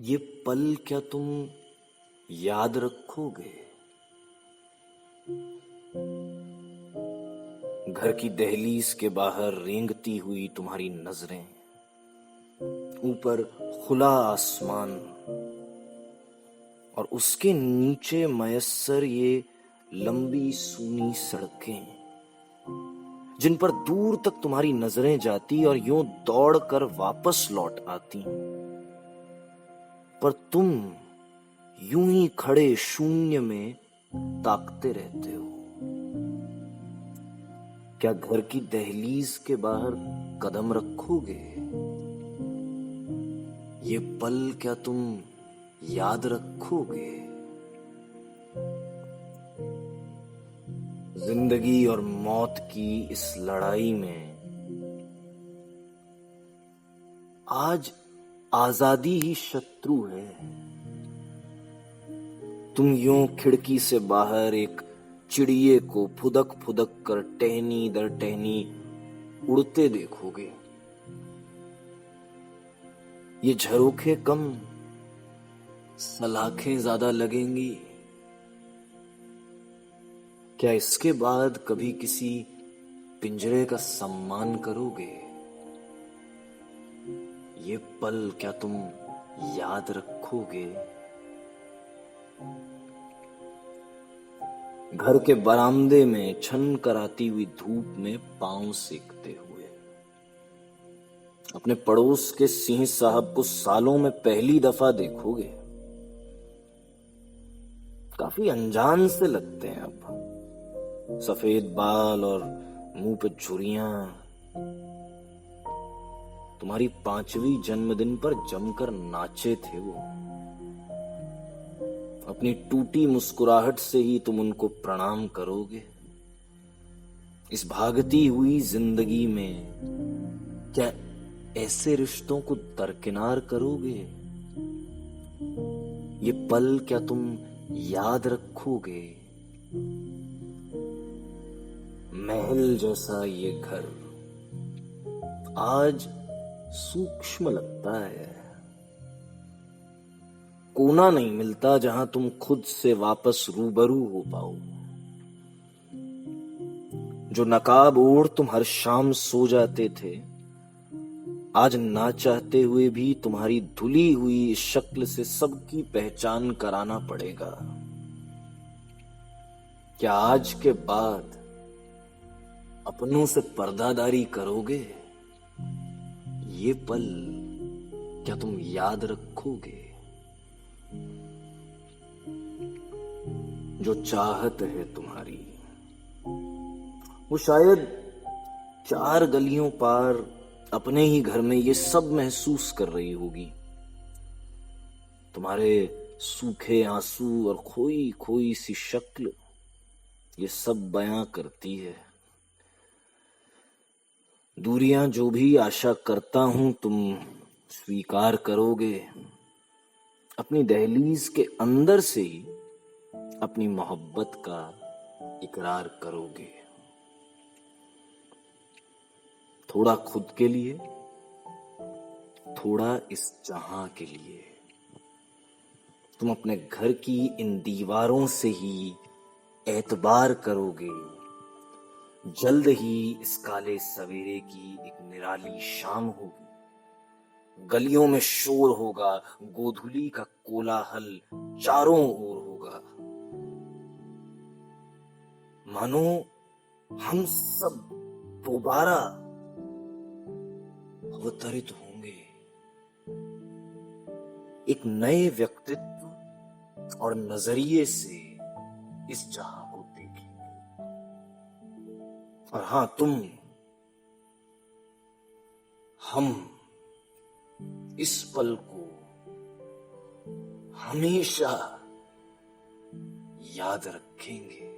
ये पल क्या तुम याद रखोगे? घर की दहलीज के बाहर रेंगती हुई तुम्हारी नजरें, ऊपर खुला आसमान और उसके नीचे मयस्सर ये लंबी सूनी सड़कें जिन पर दूर तक तुम्हारी नजरें जाती और यूं दौड़कर वापस लौट आती, पर तुम यूं ही खड़े शून्य में ताकते रहते हो। क्या घर की दहलीज के बाहर कदम रखोगे? ये पल क्या तुम याद रखोगे? जिंदगी और मौत की इस लड़ाई में आज आजादी ही शत्रु है। तुम यूं खिड़की से बाहर एक चिड़िए को फुदक फुदक कर टहनी दर टहनी उड़ते देखोगे। ये झरोखे कम, सलाखें ज्यादा लगेंगी। क्या इसके बाद कभी किसी पिंजरे का सम्मान करोगे? ये पल क्या तुम याद रखोगे? घर के बरामदे में छन कर आती हुई धूप में पांव सेकते हुए, अपने पड़ोस के सिंह साहब को सालों में पहली दफा देखोगे। काफी अनजान से लगते हैं अब, सफेद बाल और मुंह पे झुर्रियां। तुम्हारी 5वीं जन्मदिन पर जमकर नाचे थे वो। अपनी टूटी मुस्कुराहट से ही तुम उनको प्रणाम करोगे। इस भागती हुई जिंदगी में क्या ऐसे रिश्तों को दरकिनार करोगे? ये पल क्या तुम याद रखोगे? महल जैसा ये घर आज सूक्ष्म लगता है। कोना नहीं मिलता जहां तुम खुद से वापस रूबरू हो पाओ। जो नकाब ओढ़ तुम हर शाम सो जाते थे, आज ना चाहते हुए भी तुम्हारी धुली हुई शक्ल से सबकी पहचान कराना पड़ेगा। क्या आज के बाद अपनों से पर्दादारी करोगे? ये पल क्या तुम याद रखोगे? जो चाहत है तुम्हारी, वो शायद 4 गलियों पार अपने ही घर में ये सब महसूस कर रही होगी। तुम्हारे सूखे आंसू और खोई खोई सी शक्ल ये सब बयां करती है। दूरियां जो भी आशा करता हूं तुम स्वीकार करोगे। अपनी दहलीज के अंदर से ही अपनी मोहब्बत का इकरार करोगे। थोड़ा खुद के लिए, थोड़ा इस जहां के लिए। तुम अपने घर की इन दीवारों से ही एतबार करोगे। जल्द ही इस काले सवेरे की एक निराली शाम होगी। गलियों में शोर होगा, गोधुली का कोलाहल चारों ओर होगा। मानो हम सब दोबारा अवतरित होंगे, एक नए व्यक्तित्व और नजरिए से इस जहां को देखेंगे। और हां, हम इस पल को हमेशा याद रखेंगे।